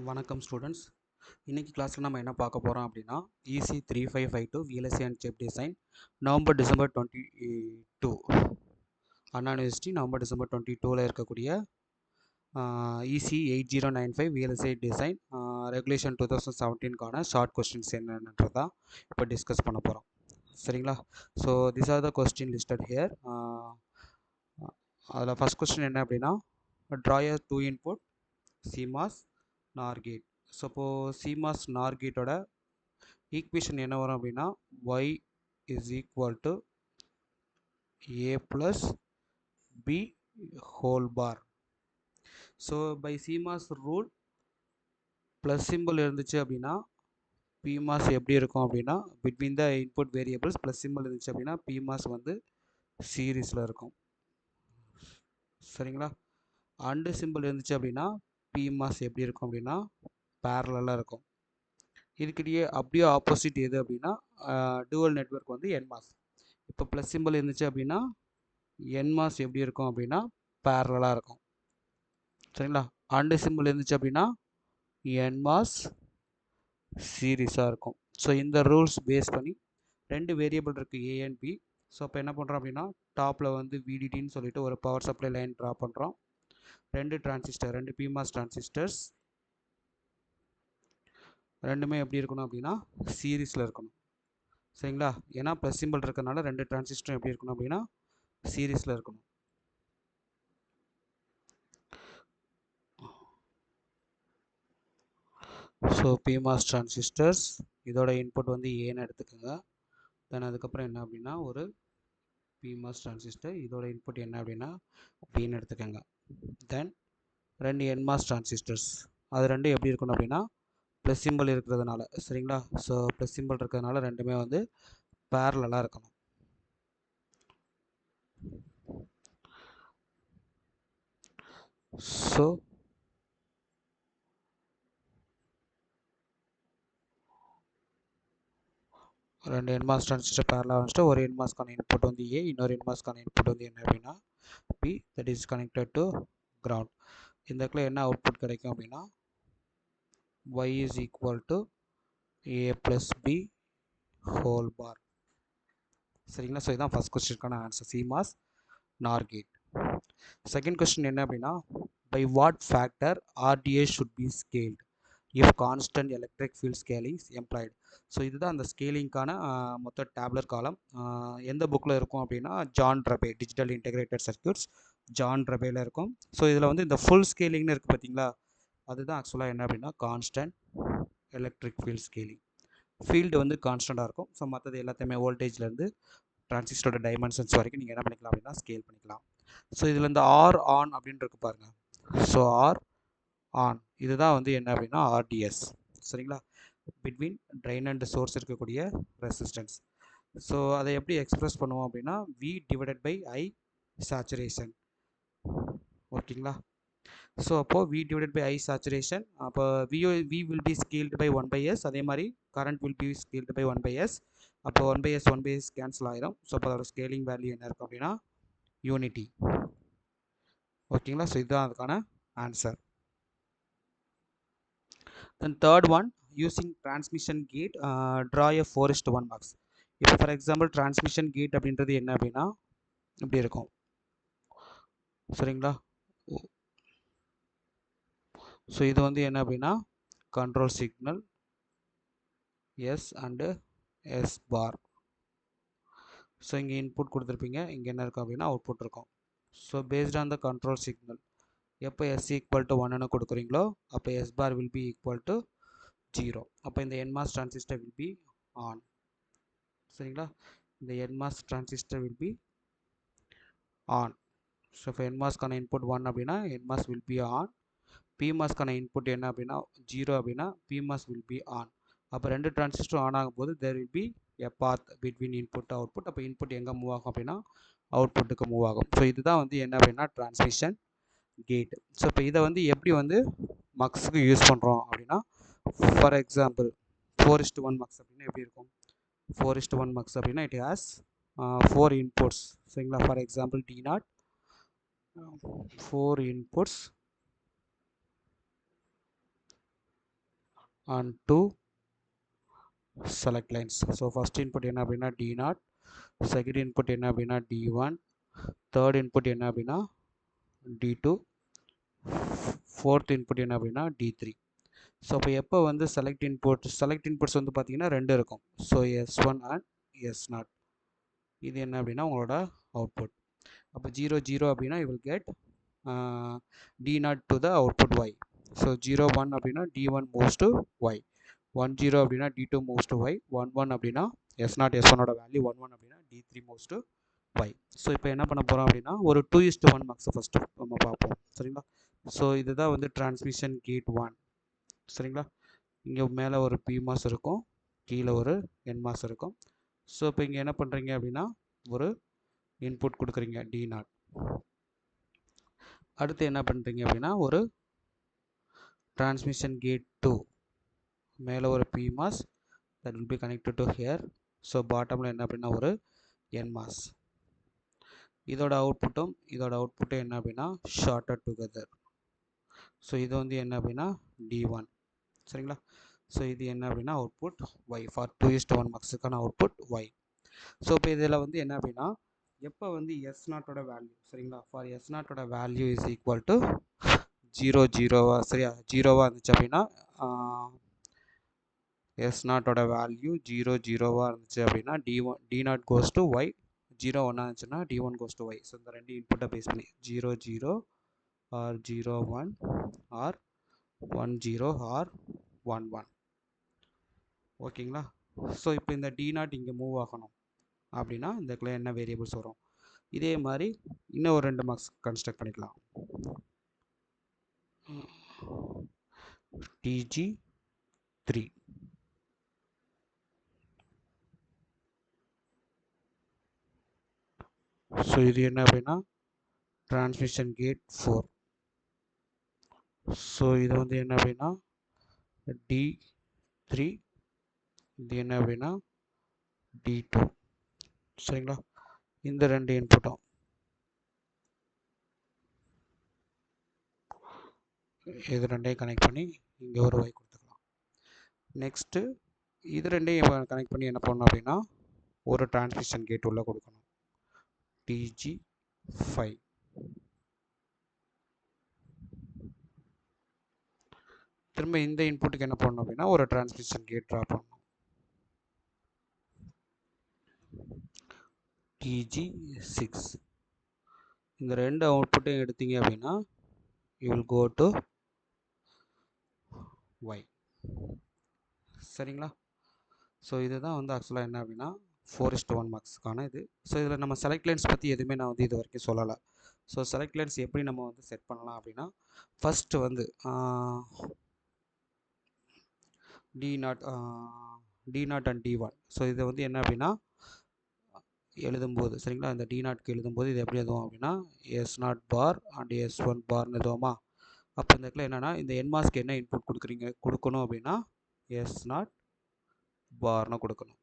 வணக்கம் ஸ்டூடெண்ட்ஸ். இன்னைக்கு கிளாஸில் நம்ம என்ன பார்க்க போகிறோம் அப்படின்னா EC3552 VLSI and chip design December 22 Anna University December 22ல் இருக்கக்கூடிய EC8095 VLSI டிசைன் ரெகுலேஷன் 2017க்கான ஷார்ட் கொஸ்டின்ஸ் என்னன்றதா இப்போ டிஸ்கஸ் பண்ண போகிறோம். சரிங்களா? So this are the question listed here. அதில் ஃபஸ்ட் கொஸ்டின் என்ன அப்படின்னா, draw a 2 input CMOS NOR gate. Suppose CMOS NOR கேட்டோட ஈக்குவேஷன் என்ன வரும் அப்படின்னா y is equal to a plus b whole bar. So by CMOS rule plus simple இருந்துச்சு அப்படின்னா PMOS எப்படி இருக்கும் அப்படின்னா between the input variables plus simple இருந்துச்சு அப்படின்னா PMOS வந்து சீரீஸில் இருக்கும். சரிங்களா? அண்டு சிம்பிள் இருந்துச்சு அப்படின்னா PMOS எப்படி இருக்கும் அப்படின்னா பேரலாக இருக்கும். இதுக்கிட்டே அப்படியே ஆப்போசிட் எது அப்படின்னா டூவல் நெட்வொர்க் வந்து NMOS. இப்போ ப்ளஸ் சிம்பிள் இருந்துச்சு அப்படின்னா NMOS எப்படி இருக்கும் அப்படின்னா பேரலாக இருக்கும். சரிங்களா? அண்டு சிம்பிள் இருந்துச்சு அப்படின்னா NMOS சீரீஸாக இருக்கும். ஸோ இந்த ரூல்ஸ் பேஸ் பண்ணி ரெண்டு வேரியபிள் இருக்குது A அண்ட் B. ஸோ அப்போ என்ன பண்ணுறோம் அப்படின்னா டாப்பில் வந்து VDDன்னு சொல்லிட்டு ஒரு பவர் சப்ளை லைன் ட்ரா பண்ணுறோம். ரெண்டு PMOS டிரான்சிஸ்டர்ஸ் ரெண்டுமே எப்படி இருக்கணும் அப்படின்னா சீரீஸில் இருக்கணும். சரிங்களா? ஏன்னா ப்ளஸ் சிம்பிள் இருக்கிறதுனால ரெண்டு டிரான்சிஸ்டரும் எப்படி இருக்கணும் அப்படின்னா சீரீஸில் இருக்கணும். ஸோ PMOS டிரான்சிஸ்டர்ஸ் இதோட இன்புட் வந்து ஏன்னு எடுத்துக்கோங்க. தென் அதுக்கப்புறம் என்ன அப்படின்னா ஒரு PMOS டிரான்சிஸ்டர் இதோட இன்புட் என்ன அப்படின்னா பின்னு எடுத்துக்கோங்க. தென் ரெண்டு NMOS டிரான்சிஸ்டர்ஸ் அது ரெண்டும் எப்படி இருக்கணும் அப்படின்னா ப்ளஸ் சிம்பிள் இருக்கிறதுனால, சரிங்களா? ஸோ ப்ளஸ் சிம்பிள் இருக்கிறதுனால ரெண்டுமே வந்து பேரலாக இருக்கணும். ஸோ ரெண்டு NMOS டிரான்சிஸ்டர் பேரலாக வச்சுட்டு ஒரு NMOSக்கான இன்புட் வந்து A, இன்னொரு NMOSக்கான இன்புட் வந்து என்ன அப்படின்னா B, that is connected to ground. இந்த இடத்துல என்ன அவுட்புட் கிடைக்கும் அப்படின்னா y is equal to a plus b whole bar. சரிங்களா? ஸோ இதுதான் ஃபஸ்ட் கொஸ்டினுக்கான answer, CMOS NOR gate. Second question என்ன அப்படின்னா by what factor RDA should be scaled if constant electric field scaling is employed. So இதுதான் அந்த ஸ்கேலிங்கான மொத்த டேப்லர் காலம். எந்த புக்கில் இருக்கும் அப்படின்னா John Rabaey digital integrated circuits John ரபேல இருக்கும். ஸோ இதில் வந்து இந்த ஃபுல் ஸ்கேலிங்னு இருக்குது பார்த்தீங்களா, அதுதான் ஆக்சுவலாக என்ன அப்படின்னா constant electric field scaling. Field வந்து கான்ஸ்டண்ட்டாக இருக்கும். ஸோ மற்றது எல்லாத்தையுமே வோல்டேஜ்லேருந்து டிரான்சிஸ்டரோட டைமென்ஷன்ஸ் வரைக்கும் நீங்கள் என்ன பண்ணிக்கலாம் அப்படின்னா ஸ்கேல் பண்ணிக்கலாம். ஸோ இதில் இந்த ஆர் ஆன் அப்படின்னு இருக்கு பாருங்கள். ஸோ ஆர் ஆன் இதுதான் வந்து என்ன அப்படின்னா RDS. சரிங்களா? பிட்வீன் ட்ரெயின் அண்ட் சோர்ஸ் இருக்கக்கூடிய ரெசிஸ்டன்ஸ். ஸோ அதை எப்படி எக்ஸ்பிரஸ் பண்ணுவோம் அப்படின்னா V divided by I saturation. ஓகேங்களா? ஸோ அப்போது V divided by I saturation, அப்போ V will be scaled by 1/S. அதே மாதிரி current will be scaled by 1/S. அப்போ 1/S கேன்சல் ஆயிரும். ஸோ அப்போ அதோட ஸ்கேலிங் வேல்யூ என்ன இருக்கும் அப்படின்னா யூனிட்டி. ஓகேங்களா? ஸோ இதுதான் அதுக்கான answer. Then third one, using transmission gate, draw a 4:1 box. இப்போ ஃபார் எக்ஸாம்பிள் டிரான்ஸ்மிஷன் கேட் அப்படின்றது என்ன அப்படின்னா இப்படி இருக்கும். சரிங்களா? ஸோ இது வந்து என்ன அப்படின்னா control signal S and S bar. So இங்கே இன்புட் கொடுத்துருப்பீங்க, இங்கே என்ன இருக்கும் அப்படின்னா அவுட்புட் இருக்கும். So based on the control signal எப்போ S ஈக்குவல் டு 1ன்னு கொடுக்குறீங்களோ அப்போ S bar will be equal to 0. அப்போ இந்த NMOS transistor will be on. சரிங்களா? இந்த NMOS transistor will be on. So இப்போ NMOSக்கான இன்புட் 1 அப்படின்னா NMOS வில் பி ஆன். PMOSக்கான இன்புட் என்ன அப்படின்னா 0 அப்படின்னா PMOS வில் பி ஆன். அப்போ ரெண்டு டிரான்சிஸ்டரும் ஆன் ஆகும்போது there will be a path between input output. அப்போ இன்புட் எங்கே மூவ் ஆகும் அப்படின்னா அவுட்புட்டுக்கு மூவ் ஆகும். ஸோ இதுதான் வந்து என்ன அப்படின்னா டிரான்ஸ்மிஷன் கேட். ஸோ இப்போ இதை வந்து எப்படி வந்து மக்ஸுக்கு யூஸ் பண்ணுறோம் அப்படின்னா ஃபார் எக்ஸாம்பிள் 4:1 மக்ஸ் அப்படின்னா எப்படி இருக்கும்? 4:1 மக்ஸ் அப்படின்னா இட் ஹாஸ் 4 இன்புட்ஸ். சரிங்களா? For example D0 4 inputs and two select lines. So first input என்ன அப்படின்னா D0, second input என்ன அப்படின்னா D1, third input என்ன அப்படின்னா D2, fourth input என்ன அப்படின்னா D3. ஸோ இப்போ எப்போ வந்து செலக்ட் இன்புட்ஸ் வந்து பார்த்தீங்கன்னா ரெண்டு இருக்கும். So S1 and S0. இது என்ன அப்படின்னா உங்களோட அவுட்புட். அப்போ 0 0 அப்படின்னா you will get D0 to the output Y. So 0 1 அப்படின்னா D1 moves to Y. 1 0 அப்படின்னா D2 moves to Y. 1 1 அப்படின்னா S0 S1ஓட வேல்யூ 1 1 அப்படின்னா D3 moves to Y. So இப்போ என்ன பண்ண போகிறோம் அப்படின்னா ஒரு 2:1 மார்க்ஸை ஃபஸ்ட்டு நம்ம பார்ப்போம். சரிங்களா? ஸோ இதுதான் வந்து டிரான்ஸ்மிஷன் கேட் 1. சரிங்களா? இங்கே மேலே ஒரு PMOS இருக்கும், கீழே ஒரு NMOS இருக்கும். ஸோ இப்போ இங்கே என்ன பண்ணுறீங்க அப்படின்னா ஒரு இன்புட் கொடுக்குறீங்க D0. அடுத்து என்ன பண்ணுறீங்க அப்படின்னா ஒரு டிரான்ஸ்மிஷன் கேட் 2, மேலே ஒரு PMOS that will be connected to here. So பாட்டமில் என்ன அப்படின்னா ஒரு NMOS. இதோட அவுட்புட்டும் என்ன அப்படின்னா ஷார்ட்டட் டுகெதர். ஸோ இது வந்து என்ன அப்படின்னா D1. சரிங்களா? ஸோ இது என்ன அப்படின்னா அவுட்புட் Y ஃபார் 2:1 மார்க்ஸுக்கான அவுட்புட் Y. ஸோ இப்போ இதில் வந்து என்ன அப்படின்னா எப்போ வந்து S0ஓட வேல்யூ, சரிங்களா, ஃபார் S0ஓட வேல்யூ இஸ் ஈக்குவல் டு 0 0வா, சரியா, 0வா இருந்துச்சு அப்படின்னா S0ஓட வேல்யூ 0 0வா இருந்துச்சு அப்படின்னா D0 கோஸ் டு Y. 0 1 இருந்துச்சுன்னா D1 goes to Y. So இந்த ரெண்டு இன்புட்டை பேஸ் பண்ணி 0 0 ஆர் 0 1 ஆர் 1 0 ஆர் 1 1. ஓகேங்களா? ஸோ இப்போ இந்த D0 இங்கே மூவ் ஆகணும் அப்படின்னா இந்த என்ன வேரியபிள்ஸ் வரும். இதே மாதிரி இன்னும் ஒரு 2 மார்க்ஸ் கன்ஸ்ட்ரக்ட் பண்ணிக்கலாம். TG3. ஸோ இது என்ன அப்படின்னா டிரான்ஸ்மிஷன் கேட் 4. ஸோ இது வந்து என்ன அப்படின்னா D3, இது என்ன அப்படின்னா D2. சரிங்களா? இந்த ரெண்டு இன்புட்டும் இது ரெண்டையும் கனெக்ட் பண்ணி இங்கே ஒரு Y கொடுத்துக்கலாம். நெக்ஸ்ட்டு இது ரெண்டையும் கனெக்ட் பண்ணி என்ன பண்ணணும் அப்படின்னா ஒரு டிரான்ஸ்மிஷன் கேட் உள்ள கொடுக்கணும் TG5. திரும்ப இந்த இன்புட்டுக்கு என்ன பண்ணணும் அப்படின்னா ஒரு டிரான்ஸ்மிஷன் கேட் ட்ரா பண்ணணும் TG6. இந்த ரெண்டு அவுட்புட்டையும் எடுத்தீங்க அப்படின்னா you will go to Y. சரிங்களா? ஸோ இதுதான் வந்து ஆக்சுவலாக என்ன அப்படின்னா 4:1 மார்க்ஸுக்கான இது. ஸோ இதில் நம்ம செலக்ட் லைன்ஸ் பற்றி எதுவுமே நான் வந்து இது வரைக்கும் சொல்லலை. ஸோ செலக்ட் லைன்ஸ் எப்படி நம்ம வந்து செட் பண்ணலாம் அப்படின்னா ஃபஸ்ட்டு வந்து D0 அண்ட் D1. ஸோ இதை வந்து என்ன அப்படின்னா எழுதும்போது, சரிங்களா, இந்த D0க்கு எழுதும்போது இது எப்படி எழுதுவோம் அப்படின்னா S0 பார் அண்ட் S1 பார்னு எழுதுவோமா. அப்போ இந்த இடத்துல என்னென்னா இந்த NMOSக்கு என்ன இன்புட் கொடுக்கணும் அப்படின்னா S0 பார்னு கொடுக்கணும்.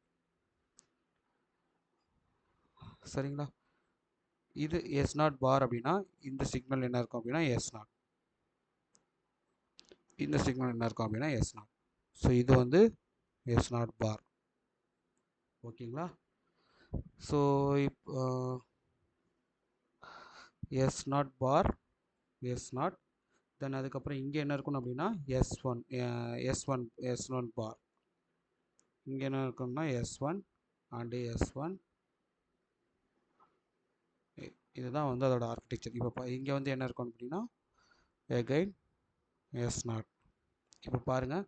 சரிங்களா? இது S0 பார் அப்படின்னா இந்த சிக்னல் என்ன இருக்கும் அப்படின்னா S0, இந்த சிக்னல் என்ன இருக்கும் அப்படின்னா S0. ஸோ இது வந்து S0 பார். ஓகேங்களா? ஸோ இப்போ S0 பார் S0, தென் அதுக்கப்புறம் இங்கே என்ன இருக்கணும் அப்படின்னா S1 பார். இங்கே என்ன இருக்கும்னா S1 அண்டு S1. இதுதான் வந்து அதோட ஆர்கிடெக்சர். இப்போ இங்கே வந்து என்ன இருக்கும் அப்படின்னா எகைன் S0. இப்போ பாருங்கள்,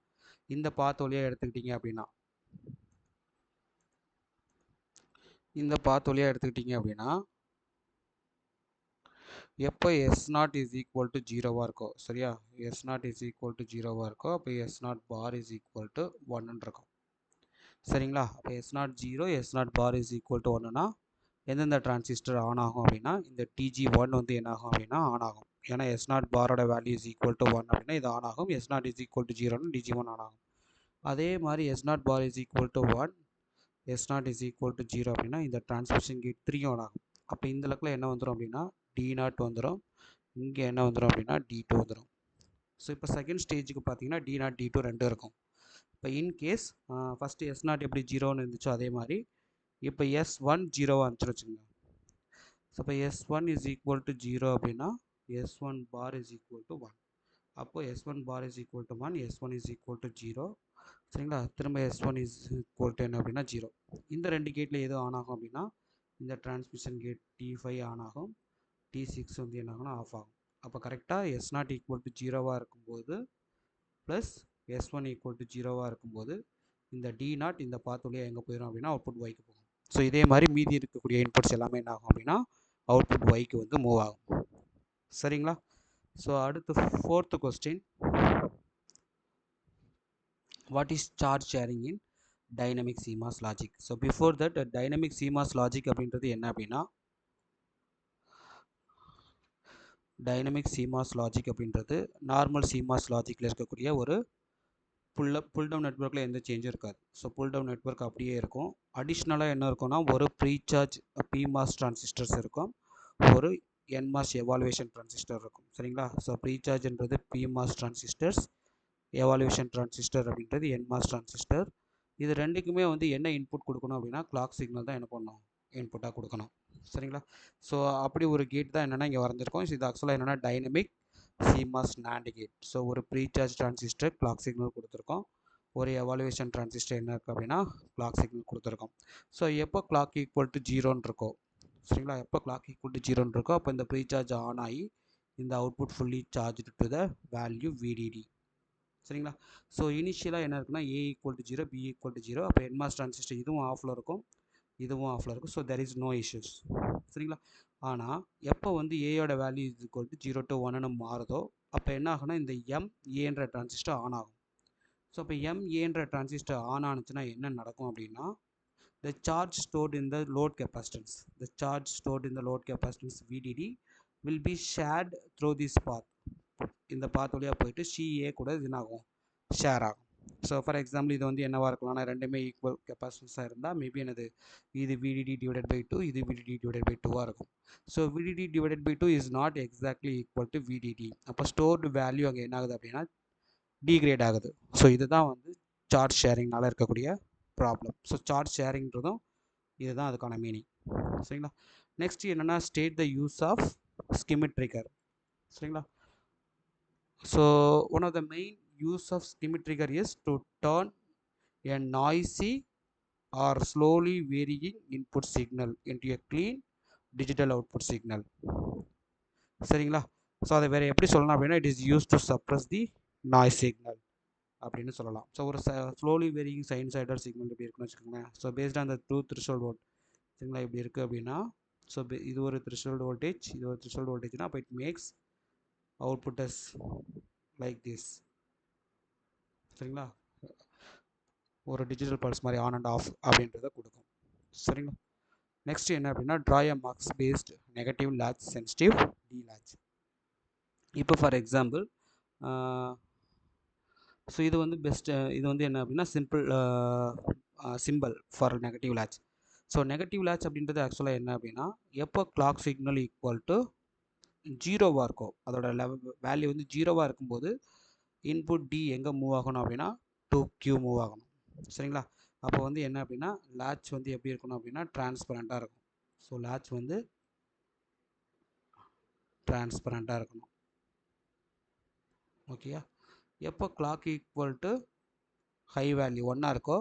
இந்த பாத் வழியாக எடுத்துக்கிட்டீங்க அப்படின்னா எப்போ S0 இஸ் ஈக்குவல் டு 0வாக இருக்கோ, சரியா, S0 இஸ் ஈக்குவல் டு 0வாக இருக்கோ அப்போ S0 bar is equal to 1ன்னு இருக்கும். சரிங்களா? அப்போ S0 0, S0 bar is equal to 1னா எந்தெந்த டிரான்சிஸ்டர் ஆன் ஆகும் அப்படின்னா இந்த TG1 வந்து என்ன ஆகும் அப்படின்னா ஆன் ஆகும். ஏன்னா S0 பாரோட வேல்யூ இஸ் ஈக்குவல் டு 1 அப்படின்னா இது ஆன் ஆகும். S0 இஸ் ஈக்குவல் டு 0னா TG1 ஆன் ஆகும். அதே மாதிரி S0 bar is equal to 1, S0 is equal to 0 அப்படின்னா இந்த டிரான்ஸ்மிஷன் கேட் 3 ஆன் ஆகும். அப்போ இந்த இடத்துல என்ன வந்துடும் அப்படின்னா D0 வந்துடும், இங்கே என்ன வந்துடும் அப்படின்னா D2 வந்துடும். ஸோ இப்போ செகண்ட் ஸ்டேஜுக்கு பார்த்தீங்கன்னா D0 D2 ரெண்டும் இருக்கும். இப்போ இன்கேஸ் ஃபஸ்ட்டு எஸ் நாட் எப்படி ஜீரோன்னு இருந்துச்சோ அதே மாதிரி இப்போ S1 ஜீரோவாக இருந்துச்சுன்னு வச்சுக்கோங்க. ஸோ இப்போ S1 is equal to zero அப்படின்னா S1 bar is equal to 1. அப்போ S1 bar is equal to 1, S1 is equal to zero. சரிங்களா? திரும்ப S1 இஸ் ஈக்குவல் டு என்ன அப்படின்னா ஜீரோ. இந்த ரெண்டு கேட்டில் எது ஆன் ஆகும் அப்படின்னா இந்த டிரான்ஸ்மிஷன் கேட் T5 ஆன் ஆகும், T6 வந்து என்ன ஆகும்னா ஆஃப் ஆகும். அப்போ கரெக்டாக S0 ஈக்குவல் டு ஜீரோவாக இருக்கும்போது ப்ளஸ் S1 ஈக்குவல் டு ஜீரோவாக இருக்கும்போது இந்த D0 இந்த பாத் வழியாக எங்கே போயிடும் அப்படின்னா அவுட்புட் Yக்கு போகும். ஸோ இதே மாதிரி மீதி இருக்கக்கூடிய இன்புட்ஸ் எல்லாமே என்ன ஆகும் அப்படின்னா அவுட்புட் Yக்கு வந்து மூவ் ஆகும். சரிங்களா? ஸோ அடுத்து 4th question, what is charge sharing in dynamic CMOS logic? So before that dynamic CMOS logic அப்படின்றது என்ன அப்படின்னா டைனமிக் CMOS லாஜிக் அப்படின்றது நார்மல் CMOS லாஜிக்கில் இருக்கக்கூடிய ஒரு புல் டவுன் நெட்வொர்க்கில் எந்த சேஞ்சும் இருக்காது. ஸோ புல் டவுன் நெட்வொர்க் அப்படியே இருக்கும். அடிஷ்னலாக என்ன இருக்கும்னா ஒரு ப்ரீசார்ஜ் PMOS டிரான்சிஸ்டர்ஸ் இருக்கும், ஒரு NMOS எவாலுவேஷன் டிரான்சிஸ்டர் இருக்கும். சரிங்களா? ஸோ ப்ரீசார்ஜ்ன்றது PMOS டிரான்சிஸ்டர்ஸ், எவாலுவேஷன் டிரான்சிஸ்டர் அப்படின்றது NMOS டிரான்சிஸ்டர். இது ரெண்டுக்குமே வந்து என்ன இன்புட் கொடுக்கணும் அப்படின்னா கிளாக் சிக்னல் தான் என்ன பண்ணணும் இன்புட்டாக கொடுக்கணும். சரிங்களா? ஸோ அப்படி ஒரு கேட் தான் என்னென்னா இங்கே வரைஞ்சிருக்கோம். இது ஆக்சுவலாக என்னென்னா dynamic CMOS NAND gate. So ஒரு ப்ரீசார்ஜ் டிரான்சிஸ்டர் கிளாக் சிக்னல் கொடுத்துருக்கோம், ஒரு எவாலுவேஷன் டிரான்சிஸ்டர் என்ன இருக்குது அப்படின்னா கிளாக் சிக்னல் கொடுத்துருக்கோம். ஸோ எப்போ கிளாக் ஈக்குவல் டு ஜீரோன்னு இருக்கோ, சரிங்களா, எப்போ கிளாக் ஈக்குவல் டு ஜீரோன்னு இருக்கோ அப்போ இந்த ப்ரீசார்ஜ் ஆன் ஆகி இந்த output fully charge to the value VDD. சரிங்களா? ஸோ இனிஷியலாக என்ன இருக்குன்னா A equal to zero, B equal to zero. அப்போ NMOS டிரான்சிஸ்டர் இதுவும் ஆஃபில் இருக்கும், இதுவும் ஆஃபில் இருக்கும். So there is no issues. சரிங்களா? ஆனால் எப்போ வந்து ஏயோட value is equal to 0 to 1ன்னு மாறுதோ அப்போ என்ன ஆகுனா இந்த MAன்ற டிரான்சிஸ்டர் ஆன் ஆகும். ஸோ இப்போ MAன்ற டிரான்சிஸ்டர் ஆன் ஆனிச்சுன்னா என்ன நடக்கும் அப்படின்னா the charge stored in the load capacitance, the charge stored in the load capacitance VDD will be shared through this path. இந்த பாத் வழியாக போயிட்டு CA கூட இது ஆகும், ஷேர் ஆகும். ஸோ ஃபார் எக்ஸாம்பிள் இது வந்து என்னவாக இருக்கலாம்னா ரெண்டுமே ஈக்குவல் கெப்பாசிட்டன்ஸாக இருந்தால் மேபி எனது இது VDD டிவைடட் பை 2, இது VDD டிவைடட் பை 2ஆக இருக்கும். So VDD divided by 2 is not exactly equal to VDD. அப்போ ஸ்டோர்டு வேல்யூ அங்கே என்ன ஆகுது அப்படின்னா டிகிரேட் ஆகுது. ஸோ இதுதான் வந்து சார்ஜ் ஷேரிங்னால இருக்கக்கூடிய ப்ராப்ளம். ஸோ சார்ஜ் ஷேரிங்கிறதும் இதுதான் அதுக்கான மீனிங். சரிங்களா? நெக்ஸ்ட் என்னென்னா state the use of Schmitt trigger. சரிங்களா? So one of the main use of skimmed trigger is to turn a noisy or slowly varying input signal into a clean digital output signal. சரிங்களா? So அதை வேறு எப்படி சொல்லலாம் அப்படின்னா it is use to suppress the noise signal அப்படின்னு சொல்லலாம். So ஒரு slowly varying sinusoidal signal எப்படி இருக்குன்னு வச்சுக்கோங்களேன். So based on the true threshold volt, சரிங்களா, இப்படி இருக்குது அப்படின்னா ஸோ இது ஒரு த்ரெஷோல்ட் வோல்டேஜ், இது ஒரு த்ரெஷோல்ட் வோல்டேஜ்னா அப்போ it makes output as like this. சரிங்களா? ஒரு டிஜிட்டல் பல்ஸ் மாதிரி ஆன் அண்ட் ஆஃப் அப்படின்றத கொடுக்கும். சரிங்களா? நெக்ஸ்ட் என்ன அப்படின்னா draw a mux based negative latch sensitive D latch. இப்போ ஃபார் எக்ஸாம்பிள் ஸோ இது வந்து பெஸ்ட்டு, இது வந்து என்ன அப்படின்னா simple simple for negative latch. So negative latch அப்படின்றது ஆக்சுவலாக என்ன அப்படின்னா எப்போ கிளாக் சிக்னல் ஈக்குவல் டு ஜீரோவாக இருக்கும், அதோட வேல்யூ வந்து ஜீரோவாக இருக்கும்போது இன்புட் டி எங்கே மூவ் ஆகணும் அப்படின்னா 2Q மூவ் ஆகணும். சரிங்களா? அப்போ வந்து என்ன அப்படின்னா லாட்ச் வந்து எப்படி இருக்கணும் அப்படின்னா டிரான்ஸ்பரண்ட்டாக இருக்கும். ஸோ லாட்ச் வந்து டிரான்ஸ்பரண்ட்டாக இருக்கணும். ஓகேயா? எப்போ clock equal to high value 1ஆக இருக்கோ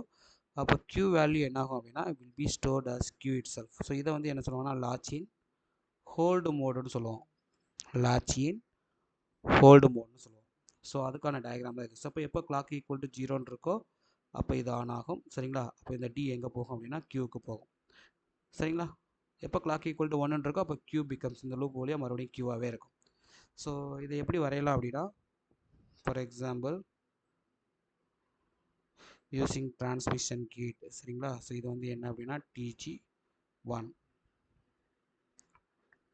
அப்போ Q வேல்யூ என்ன ஆகும் அப்படின்னா will be stored as Q itself. So இதை வந்து என்ன சொல்லுவாங்கன்னா லாட்ச் இன் ஹோல்டு மோடுன்னு சொல்லுவோம், லாட்ச் இன் ஹோல்டு மோட்னு சொல்லுவோம். ஸோ அதுக்கான டயக்ராம் தான் இது. ஸோ அப்போ எப்போ கிளாக் ஈக்குவல் டு ஜீரோன்னு இருக்கோ அப்போ இது ஆன் ஆகும். சரிங்களா? அப்போ இந்த டி எங்கே போகும் அப்படின்னா Qக்கு போகும். சரிங்களா? எப்போ கிளாக் ஈக்குவல் டு 1 இருக்கோ அப்போ Q பிகம்ஸ் இந்த லூப் வழியாக மறுபடியும் Qவாகவே இருக்கும். ஸோ இதை எப்படி வரையலாம் அப்படின்னா for example using transmission gate. சரிங்களா? ஸோ இது வந்து என்ன அப்படின்னா TG1,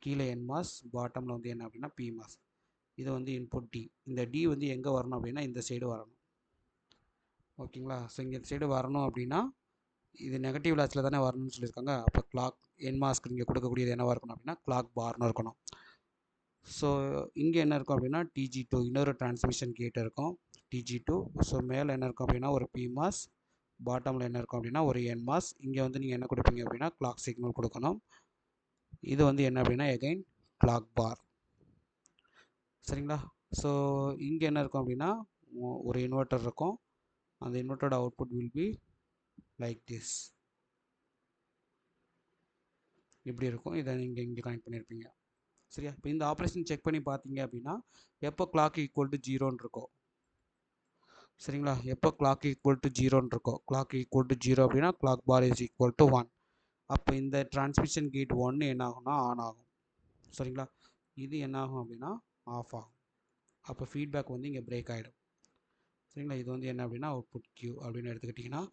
கீழே NMOS, பாட்டமில் வந்து என்ன அப்படின்னா PMOS. இது வந்து இன்புட் டி. இந்த டி வந்து எங்கே வரணும் அப்படின்னா இந்த சைடு வரணும். ஓகேங்களா? ஸோ இங்கே இந்த சைடு வரணும் அப்படின்னா இது நெகட்டிவ் லாட்ச்சில் தானே வரணும்னு சொல்லியிருக்காங்க. அப்போ கிளாக் NMOSக்கு இங்கே கொடுக்கக்கூடியது என்னவாக இருக்கணும் அப்படின்னா கிளாக் பார்னு இருக்கணும். ஸோ இங்கே என்ன இருக்கும் அப்படின்னா TG2 இன்னொரு டிரான்ஸ்மிஷன் கேட் இருக்கும், Tg2. ஸோ மேலே என்ன இருக்கும் அப்படின்னா ஒரு PMOS, பாட்டமில் என்ன இருக்கும் அப்படின்னா ஒரு NMOS. இங்கே வந்து நீங்கள் என்ன கொடுப்பீங்க அப்படின்னா கிளாக் சிக்னல் கொடுக்கணும். இது வந்து என்ன அப்படின்னா எகைன் கிளாக் பார். சரிங்களா? ஸோ இங்கே என்ன இருக்கும் அப்படின்னா ஒரு இன்வெர்ட்டர் இருக்கும். அந்த இன்வெர்ட்டரோட output will be like this. இப்படி இருக்கும். இதை நீங்கள் இங்கே கனெக்ட் பண்ணியிருப்பீங்க. சரியா? இப்போ இந்த ஆப்ரேஷன் செக் பண்ணி பார்த்தீங்க அப்படின்னா எப்போ கிளாக் ஈக்குவல் டு 0ன்னு இருக்கும். சரிங்களா? எப்போ கிளாக் ஈக்குவல் டு 0ன்னு இருக்கும். கிளாக் ஈக்குவல் டு 0 அப்படின்னா clock bar is equal to 1. அப்போ இந்த டிரான்ஸ்மிஷன் கேட் 1 என்ன ஆகும்னா ஆன் ஆகும். சரிங்களா? இது என்ன ஆகும் அப்படின்னா ஆஃப் ஆகும். அப்போ ஃபீட்பேக் வந்து இங்கே பிரேக் ஆகிடும். சரிங்களா? இது வந்து என்ன அப்படின்னா அவுட்புட் Q அப்படின்னு எடுத்துக்கிட்டிங்கன்னா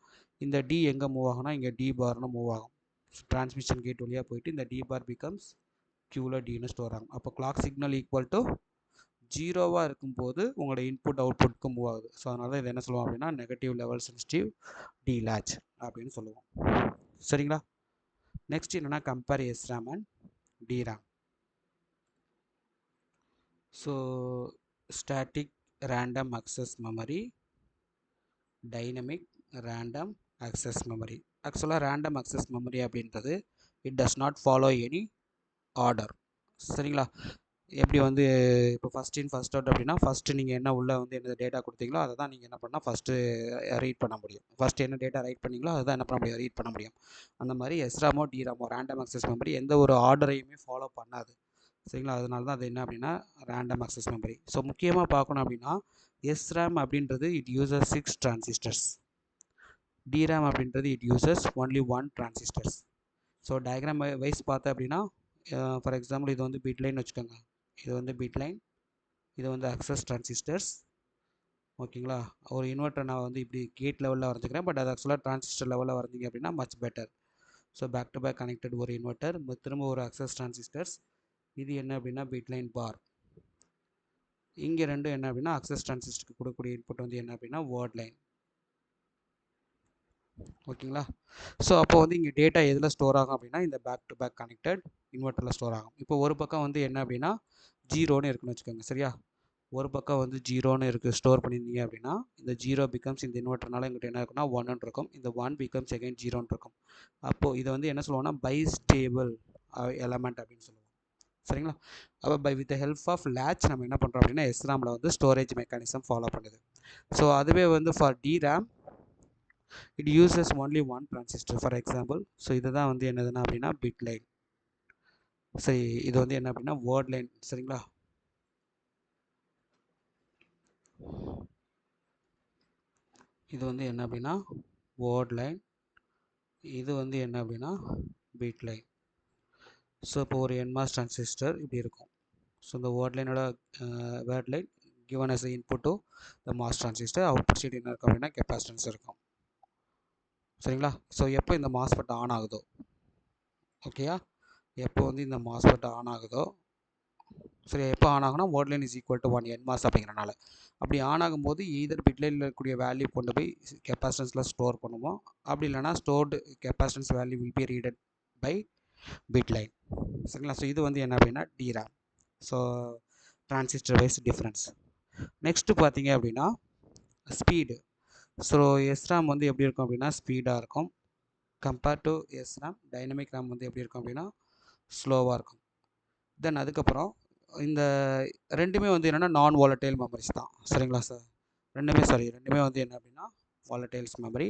இந்த D எங்கே மூவ் ஆகும்னா இங்கே D பார்னு மூவ் ஆகும். டிரான்ஸ்மிஷன் கேட் வழியாக போயிட்டு இந்த D பார் பிகம்ஸ் Qவில் Dன்னு ஸ்டோர் ஆகும். அப்போ கிளாக் சிக்னல் ஈக்குவல் டு 0வாக இருக்கும்போது உங்களோட இன்புட் அவுட்புட்க்கு மூவ் ஆகுது. ஸோ அதனால இது என்ன சொல்லுவோம் அப்படின்னா negative level sensitive D latch அப்படின்னு சொல்லுவோம். சரிங்களா? நெக்ஸ்ட் என்னென்னா compare SRAM and DRAM. So static random access memory, dynamic random access memory. ஆக்சுவலாக ரேண்டம் அக்சஸ் மெமரி அப்படின்றது it does not follow any order. சரிங்களா? எப்படி வந்து இப்போ ஃபஸ்ட் இன் ஃபஸ்ட் அவுட் அப்படின்னா ஃபஸ்ட்டு நீங்கள் என்ன உள்ளே வந்து என்ன டேட்டா கொடுத்தீங்களோ அதை தான் நீங்கள் என்ன பண்ணால் ஃபஸ்ட்டு ரீட் பண்ண முடியும். ஃபஸ்ட்டு என்ன டேட்டா ரைட் பண்ணிங்களோ அதை தான் என்ன பண்ண முடியும், ரீட் பண்ண முடியும். அந்த மாதிரி SRAMஓ DRAMஓ ரேண்டம் அக்சஸ் மெமரி எந்த ஒரு ஆர்டரையுமே ஃபாலோ பண்ணாது. சரிங்களா? அதனால தான் அது என்ன அப்படின்னா ரேண்டம் அக்சஸ் மெமரி. ஸோ முக்கியமாக பார்க்கணும் அப்படின்னா SRAM அப்படின்றது இட் யூசஸ் 6 டிரான்சிஸ்டர்ஸ். DRAM அப்படின்றது it uses only 1 transistors. So diagram wise பார்த்தேன் அப்படின்னா ஃபார் எக்ஸாம்பிள் இது வந்து பிட் லைன் வச்சுக்கோங்க. இது வந்து பிட் லைன், இது வந்து அக்சஸ் டிரான்சிஸ்டர்ஸ். ஓகேங்களா? ஒரு இன்வெர்ட்டர் நான் வந்து இப்படி கேட் லெவலில் வரைஞ்சிக்கிறேன். பட் அது ஆக்சுவலாக டிரான்சிஸ்டர் லெவலில் வரைஞ்சிங்க அப்படின்னா much better. So back to back connected ஒரு இன்வெர்ட்டர், திரும்ப ஒரு அக்சஸ் டிரான்சிஸ்டர்ஸ். இது என்ன அப்படின்னா பிட் லைன் பார். இங்கே ரெண்டும் என்ன அப்படின்னா அக்சஸ் டிரான்சிஸ்டருக்கு கொடுக்கக்கூடிய இன்புட் வந்து என்ன அப்படின்னா வேர்ட் லைன். ஓகேங்களா? ஸோ அப்போ வந்து இங்கே டேட்டா எதில் ஸ்டோர் ஆகும் அப்படின்னா இந்த பேக் டு பேக் கனெக்டட் இன்வெர்ட்டரில் ஸ்டோர் ஆகும். இப்போ ஒரு பக்கம் வந்து என்ன அப்படின்னா 0ன்னு இருக்குன்னு வச்சுக்கோங்க. சரியா? ஒரு பக்கம் வந்து 0ன்னு இருக்குது ஸ்டோர் பண்ணியிருந்தீங்க அப்படின்னா இந்த 0 பிகம்ஸ் இந்த இன்வெர்ட்டர்னால எங்கிட்ட என்ன இருக்குன்னா 1ன்னு இருக்கும். இந்த 1 பிகம்ஸ் எகைன் 0ன்னு இருக்கும். அப்போது இதை வந்து என்ன சொல்லுவோம்னா பைஸ்டேபிள் எலமெண்ட் அப்படின்னு சொல்லுவோம். சரிங்களா? அப்போ வித் ஹெல்ப் ஆஃப் லேட்ச் நம்ம என்ன பண்ணுறோம் அப்படின்னா SRAMல வந்து ஸ்டோரேஜ் மெக்கானிசம் ஃபாலோ பண்ணுது. ஸோ அதுவே வந்து for DRAM it uses only one transistor for example. So இதுதான் வந்து என்னதுன்னா அப்படின்னா பிட் லைன். சரி, இது வந்து என்ன அப்படின்னா வேர்ட் லைன். சரிங்களா? இது வந்து என்ன அப்படின்னா வேர்ட் லைன், இது வந்து என்ன அப்படின்னா பிட் லைன். ஸோ இப்போ ஒரு NMOS டிரான்சிஸ்டர் இப்படி இருக்கும். ஸோ இந்த வேர்ட் லைனோட word line given as input to the MOS transistor, output side என்ன இருக்கும் அப்படின்னா கெப்பாசிட்டன்ஸ் இருக்கும். சரிங்களா? ஸோ எப்போ இந்த MOSFET ஆன் ஆகுதோ, ஓகேயா, எப்போ வந்து இந்த MOSFET ஆன் ஆகுதோ, சரி எப்போ ஆன் ஆகுனா word line is equal to 1 NMOS அப்படிங்கிறனால அப்படி ஆன் ஆகும்போது ஈதர் பிட் லைனில் இருக்கக்கூடிய வேல்யூ கொண்டு போய் கெப்பாசிட்டன்ஸில் ஸ்டோர் பண்ணுவோம். அப்படி இல்லைனா stored capacitance value will be readed by bit line. சரிங்களா? ஸோ இது வந்து என்ன அப்படின்னா DRAM. So transistor wise difference. Next பார்த்தீங்க அப்படின்னா ஸ்பீடு. ஸோ SRAM வந்து எப்படி இருக்கும் அப்படின்னா ஸ்பீடாக இருக்கும். Compared to SRAM dynamic RAM வந்து எப்படி இருக்கும் அப்படின்னா ஸ்லோவாக இருக்கும். தென் அதுக்கப்புறம் இந்த ரெண்டுமே வந்து என்னென்னா நான் வாலட்டைல் மெமரிஸ் தான். சரிங்களா சார்? ரெண்டுமே வந்து என்ன அப்படின்னா வாலட்டைல்ஸ் மெமரி.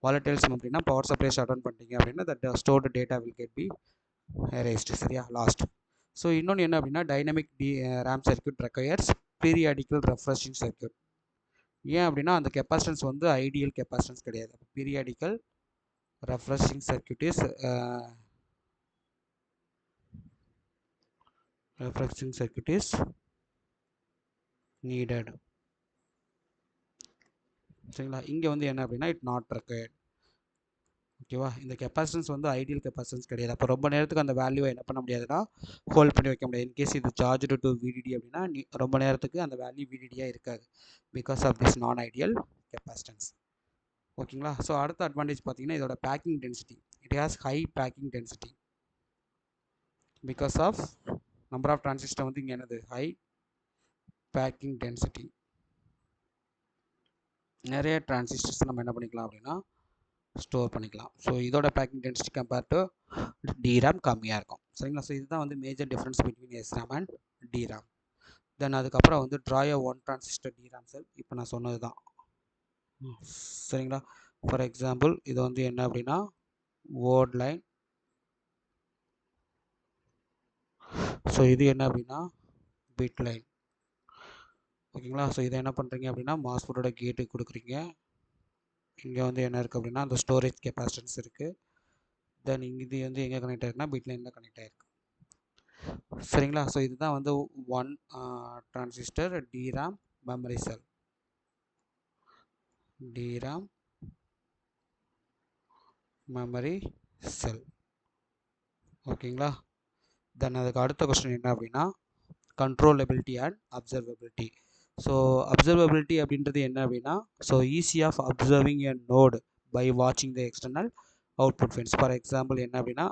வாலட்டைல்ஸ் மெமரினா பவர் சப்ளை ஷட் டவுன் பண்ணிட்டீங்க அப்படின்னா that stored data will get be erased. சரியா? லாஸ்ட். ஸோ இன்னொன்று என்ன அப்படின்னா dynamic RAM circuit requires periodical refreshing circuit. ஏன் அப்படின்னா அந்த கெப்பாசிட்டன்ஸ் வந்து ஐடியல் கெப்பாசிட்டன்ஸ் கிடையாது. Periodical refreshing circuit is needed. சரிங்களா? இங்கே வந்து என்ன அப்படின்னா இட் நாட் ரெக்வயர்ட். ஓகேவா? இந்த கெப்பாசிட்டன்ஸ் வந்து ஐடியல் கெப்பாசிட்டன்ஸ் கிடையாது. அப்போ ரொம்ப நேரத்துக்கு அந்த வேல்யூவை என்ன பண்ண முடியாதுன்னா ஹோல்ட் பண்ணி வைக்க முடியாது. இன்கேஸ் இது சார்ஜ் டு VDD அப்படின்னா ரொம்ப நேரத்துக்கு அந்த வேல்யூ VDDயாக இருக்காது because of this non ideal capacitance. ஓகேங்களா? ஸோ அடுத்த அட்வான்டேஜ் பார்த்தீங்கன்னா இதோட packing density. It has high packing density because of number of transistor வந்து இங்கே என்னது ஹை பேக்கிங் டென்சிட்டி. நிறைய டிரான்சிஸ்டர்ஸ் நம்ம என்ன பண்ணிக்கலாம் அப்படின்னா ஸ்டோர் பண்ணிக்கலாம். ஸோ இதோட packing density compare to DRAM கம்மியாக இருக்கும். சரிங்களா? ஸோ இதுதான் வந்து major difference between SRAM and DRAM. Then அதுக்கப்புறம் வந்து ட்ராய் ஒன் டிரான்சிஸ்டர் டிராம் செல். இப்போ நான் சொன்னது தான். சரிங்களா? ஃபார் எக்ஸாம்பிள் இது வந்து என்ன அப்படின்னா வேர்ட் லைன். ஸோ இது என்ன அப்படின்னா பிட் லைன். ஓகேங்களா? ஸோ இதை என்ன பண்ணுறீங்க அப்படின்னா மாஸ்ஃபெட்டோட கேட்டுக்கு கொடுக்குறீங்க. இங்கே வந்து என்ன இருக்குது அப்படின்னா அந்த ஸ்டோரேஜ் கெப்பாசிட்டன்ஸ் இருக்குது. தென் இது வந்து எங்கே கனெக்ட் ஆகிருக்குன்னா பிட் லைனில் கனெக்ட் ஆகிருக்கு. சரிங்களா? ஸோ இதுதான் வந்து one transistor DRAM memory cell. DRAM memory cell. ஓகேங்களா? தென் அதுக்கு அடுத்த கொஸ்டின் என்ன அப்படின்னா controllability and observability. So observability அப்படின்றது என்ன அப்படின்னா so easy of observing a node by வாட்சிங் the external output pins. For example என்ன அப்படின்னா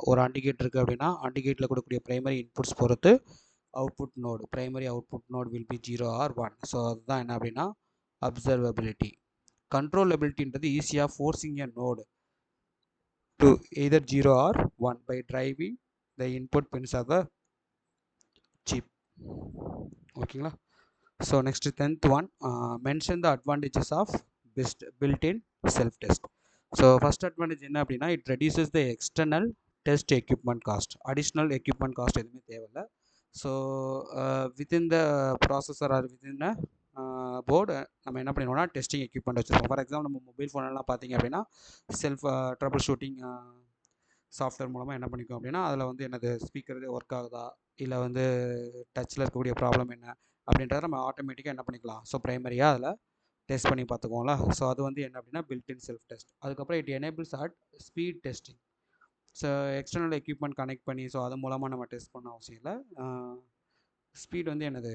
ஒரு அண்டிகேட் இருக்குது அப்படின்னா அண்டிகேட்டில் கொடுக்கக்கூடிய ப்ரைமரி இன்புட்ஸ் பொறுத்து output node primary output node will be 0 or 1. So அதுதான் என்ன அப்படின்னா அப்சர்வபிலிட்டி. கண்ட்ரோலபிலிட்டின்றது ஈஸியாக forcing a node to either 0 or 1 by driving the input pins of the chip. ஓகேங்களா? So next 10th one mention the advantages of built-in self test. So first advantage என்ன அப்படின்னா it reduces the external test equipment cost. Additional equipment cost எதுவுமே தேவையில்லை. So within the processor or within the board நம்ம என்ன பண்ணிடுவோம்னா testing equipment வச்சுருப்போம். For example நம்ம mobile ஃபோனெல்லாம் பார்த்தீங்க அப்படின்னா செல்ஃப் ட்ரபிள் ஷூட்டிங் சாஃப்ட்வேர் மூலமாக என்ன பண்ணிக்கும் அப்படின்னா அதில் வந்து என்னது ஸ்பீக்கர் ஒர்க் ஆகுதா இல்லை வந்து டச்சில் இருக்கக்கூடிய ப்ராப்ளம் என்ன அப்படின்றத நம்ம ஆட்டோமேட்டிக்காக என்ன பண்ணிக்கலாம். ஸோ ப்ரைமரியாக அதில் டெஸ்ட் பண்ணி பார்த்துக்குவோம்ல. ஸோ அது வந்து என்ன அப்படின்னா பில்ட்-இன் செல்ஃப் டெஸ்ட். அதுக்கப்புறம் it enables at speed testing. So external equipment connect பண்ணி ஸோ அது மூலமாக நம்ம டெஸ்ட் பண்ண அவசியம் இல்லை. ஸ்பீட் வந்து என்னது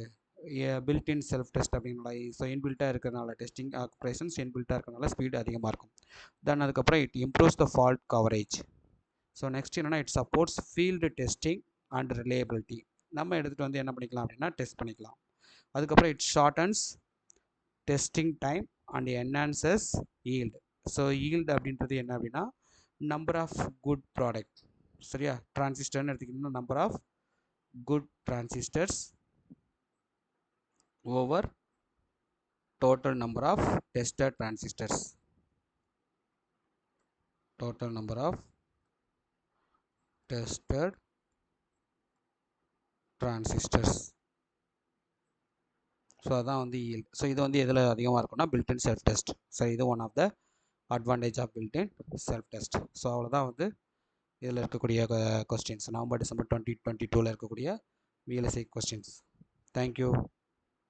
பில்ட்-இன் செல்ஃப் டெஸ்ட் அப்படின்னால ஸோ இன்பில்ட்டாக இருக்கிறனால டெஸ்டிங் ஆப்ரேஷன்ஸ் இன்பில்ட்டாக இருக்கிறனால ஸ்பீடு அதிகமாக இருக்கும். தென் அதுக்கப்புறம் it improves the fault coverage. So next என்னென்னா it supports field testing and reliability. நம்ம எடுத்துகிட்டு வந்து என்ன பண்ணிக்கலாம் அப்படின்னா டெஸ்ட் பண்ணிக்கலாம். அதுக்கப்புறம் it shortens testing time and enhances yield. So yield அப்படின்றது என்ன அப்படின்னா நம்பர் ஆஃப் குட் ப்ராடக்ட். சரியா? டிரான்சிஸ்டர்னு எடுத்துக்கிட்டோம்னா number of good transistors over total number of tested transistors. Total number of tested transistors. So அதான் வந்து yield. ஸோ இது வந்து எதில் அதிகமாக இருக்கும்னா built-in self test. ஸோ இது one of the advantage of built-in self test. So அவ்வளோதான் வந்து இதில் இருக்கக்கூடிய கொஸ்டின்ஸ் நவம்பர் டிசம்பர் 2022 இருக்கக்கூடிய VLSI கொஸ்டின்ஸ். தேங்க்யூ.